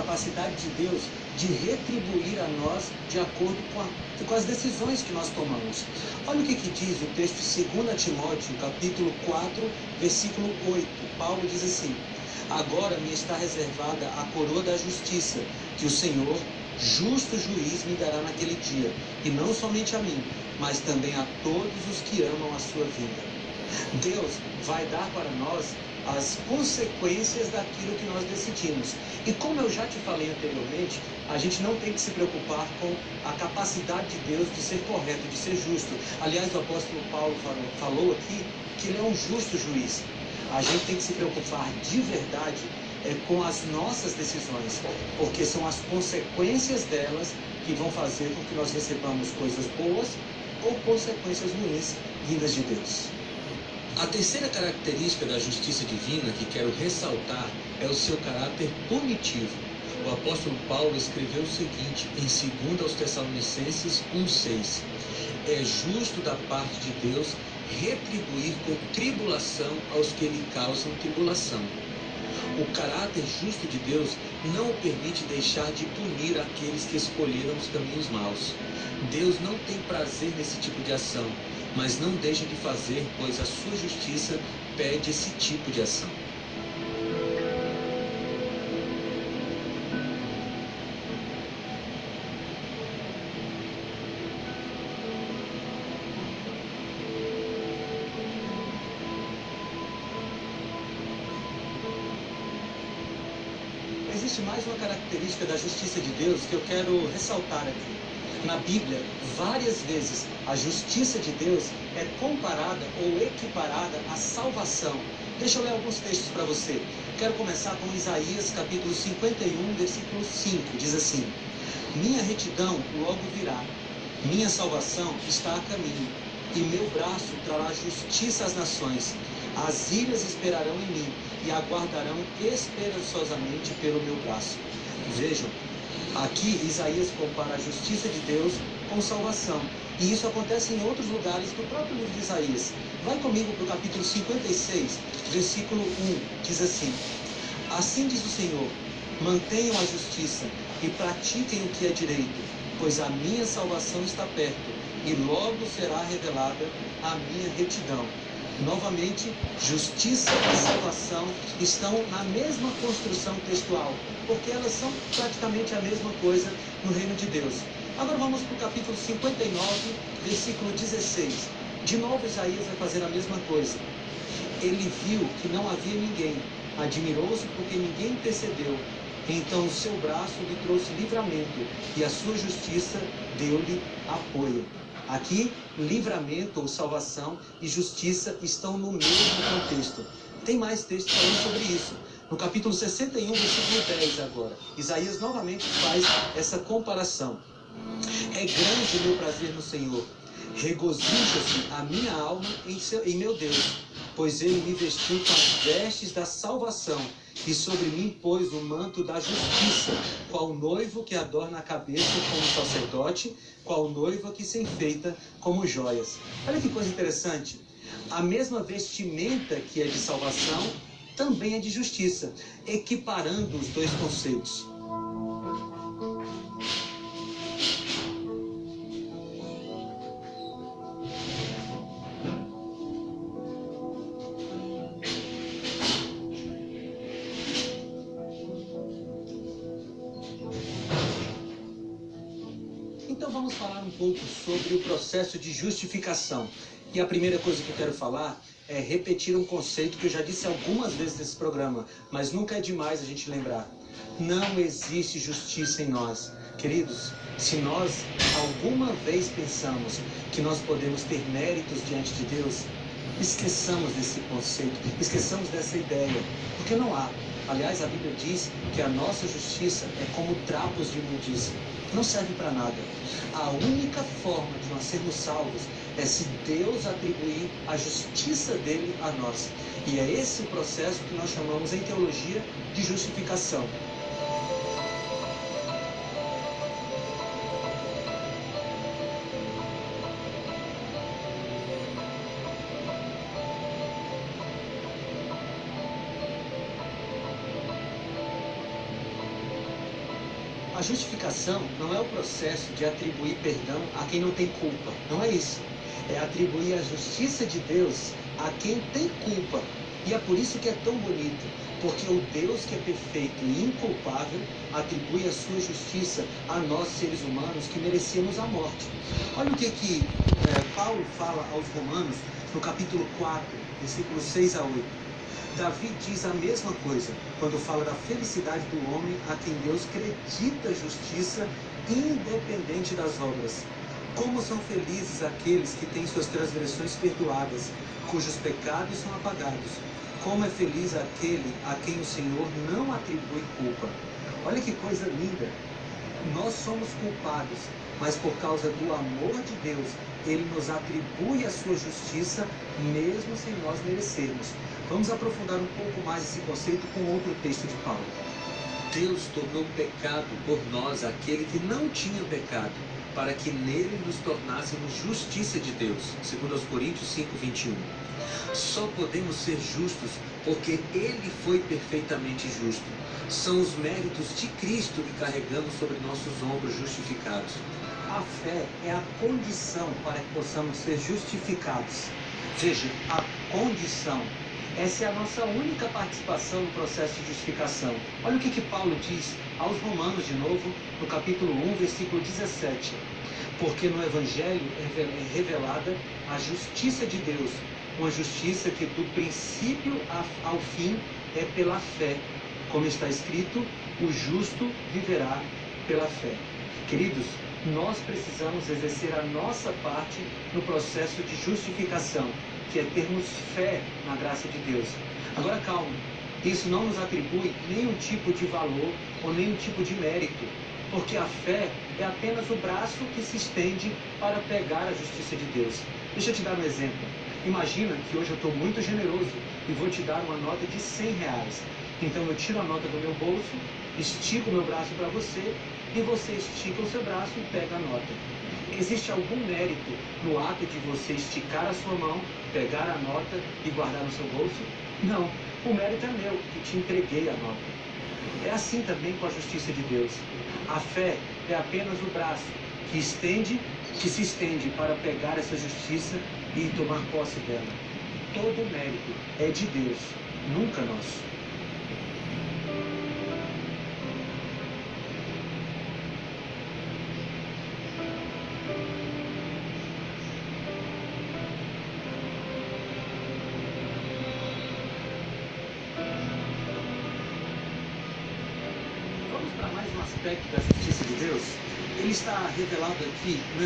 capacidade de Deus de retribuir a nós de acordo com as decisões que nós tomamos. Olha o que diz o texto de 2 Timóteo, capítulo 4, versículo 8. Paulo diz assim: agora me está reservada a coroa da justiça, que o Senhor, justo juiz, me dará naquele dia, e não somente a mim, mas também a todos os que amam a sua vinda. Deus vai dar para nós as consequências daquilo que nós decidimos. E como eu já te falei anteriormente, a gente não tem que se preocupar com a capacidade de Deus de ser correto, de ser justo. Aliás, o apóstolo Paulo falou aqui que ele é um justo juiz. A gente tem que se preocupar de verdade com as nossas decisões, porque são as consequências delas que vão fazer com que nós recebamos coisas boas ou consequências ruins vindas de Deus. A terceira característica da justiça divina que quero ressaltar é o seu caráter punitivo. O apóstolo Paulo escreveu o seguinte em 2 aos Tessalonicenses 1,6: é justo da parte de Deus retribuir com tribulação aos que lhe causam tribulação. O caráter justo de Deus não o permite deixar de punir aqueles que escolheram os caminhos maus. Deus não tem prazer nesse tipo de ação, mas não deixa de fazer, pois a sua justiça pede esse tipo de ação. Existe mais uma característica da justiça de Deus que eu quero ressaltar aqui. Na Bíblia, várias vezes, a justiça de Deus é comparada ou equiparada à salvação. Deixa eu ler alguns textos para você. Quero começar com Isaías, capítulo 51, versículo 5. Diz assim: minha retidão logo virá, minha salvação está a caminho, e meu braço trará justiça às nações. As ilhas esperarão em mim e aguardarão esperançosamente pelo meu braço. Vejam, aqui Isaías compara a justiça de Deus com salvação. E isso acontece em outros lugares do próprio livro de Isaías. Vai comigo para o capítulo 56, versículo 1. Diz assim: assim diz o Senhor, mantenham a justiça e pratiquem o que é direito, pois a minha salvação está perto e logo será revelada a minha retidão. Novamente, justiça e salvação estão na mesma construção textual, porque elas são praticamente a mesma coisa no reino de Deus. Agora vamos para o capítulo 59, versículo 16. De novo Isaías vai fazer a mesma coisa. Ele viu que não havia ninguém, admirou-se porque ninguém intercedeu. Então o seu braço lhe trouxe livramento e a sua justiça deu-lhe apoio. Aqui, livramento ou salvação e justiça estão no mesmo contexto. Tem mais texto falando sobre isso. No capítulo 61, versículo 10 agora, Isaías novamente faz essa comparação. É grande o meu prazer no Senhor, regozija-se a minha alma em meu Deus, pois ele me vestiu com as vestes da salvação e sobre mim pôs o manto da justiça, qual noivo que adorna a cabeça como sacerdote, qual noiva que se enfeita como joias. Olha que coisa interessante. A mesma vestimenta que é de salvação também é de justiça, equiparando os dois conceitos. Então vamos falar um pouco sobre o processo de justificação. E a primeira coisa que eu quero falar é repetir um conceito que eu já disse algumas vezes nesse programa, mas nunca é demais a gente lembrar. Não existe justiça em nós. Queridos, se nós alguma vez pensamos que nós podemos ter méritos diante de Deus, esqueçamos desse conceito, esqueçamos dessa ideia, porque não há. Aliás, a Bíblia diz que a nossa justiça é como trapos de imundícia. Não serve para nada. A única forma de nós sermos salvos é se Deus atribuir a justiça dele a nós. E é esse o processo que nós chamamos em teologia de justificação. A justificação não é o processo de atribuir perdão a quem não tem culpa. Não é isso. É atribuir a justiça de Deus a quem tem culpa. E é por isso que é tão bonito. Porque o Deus que é perfeito e inculpável atribui a sua justiça a nós, seres humanos, que merecemos a morte. Olha o que Paulo fala aos Romanos no capítulo 4, versículos 6 a 8. Davi diz a mesma coisa quando fala da felicidade do homem a quem Deus acredita justiça independente das obras. Como são felizes aqueles que têm suas transgressões perdoadas, cujos pecados são apagados. Como é feliz aquele a quem o Senhor não atribui culpa. Olha que coisa linda. Nós somos culpados, mas por causa do amor de Deus, Ele nos atribui a sua justiça, mesmo sem nós merecermos. Vamos aprofundar um pouco mais esse conceito com outro texto de Paulo. Deus tornou pecado por nós aquele que não tinha pecado, para que nele nos tornássemos justiça de Deus. 2 Coríntios 5:21. Só podemos ser justos porque Ele foi perfeitamente justo. São os méritos de Cristo que carregamos sobre nossos ombros justificados. A fé é a condição para que possamos ser justificados. Veja, a condição. Essa é a nossa única participação no processo de justificação. Olha o que Paulo diz aos Romanos, de novo, no capítulo 1, versículo 17. Porque no Evangelho é revelada a justiça de Deus, uma justiça que do princípio ao fim é pela fé. Como está escrito, o justo viverá pela fé. Queridos, nós precisamos exercer a nossa parte no processo de justificação, que é termos fé na graça de Deus. Agora calma, isso não nos atribui nenhum tipo de valor ou nenhum tipo de mérito, porque a fé é apenas o braço que se estende para pegar a justiça de Deus. Deixa eu te dar um exemplo. Imagina que hoje eu estou muito generoso e vou te dar uma nota de R$100. Então eu tiro a nota do meu bolso, estico o meu braço para você e você estica o seu braço e pega a nota. Existe algum mérito no ato de você esticar a sua mão, pegar a nota e guardar no seu bolso? Não. O mérito é meu, que te entreguei a nota. É assim também com a justiça de Deus. A fé é apenas o braço que se estende para pegar essa justiça e tomar posse dela. Todo o mérito é de Deus, nunca nosso. Vamos para mais um aspecto da justiça de Deus. Ele está revelado aqui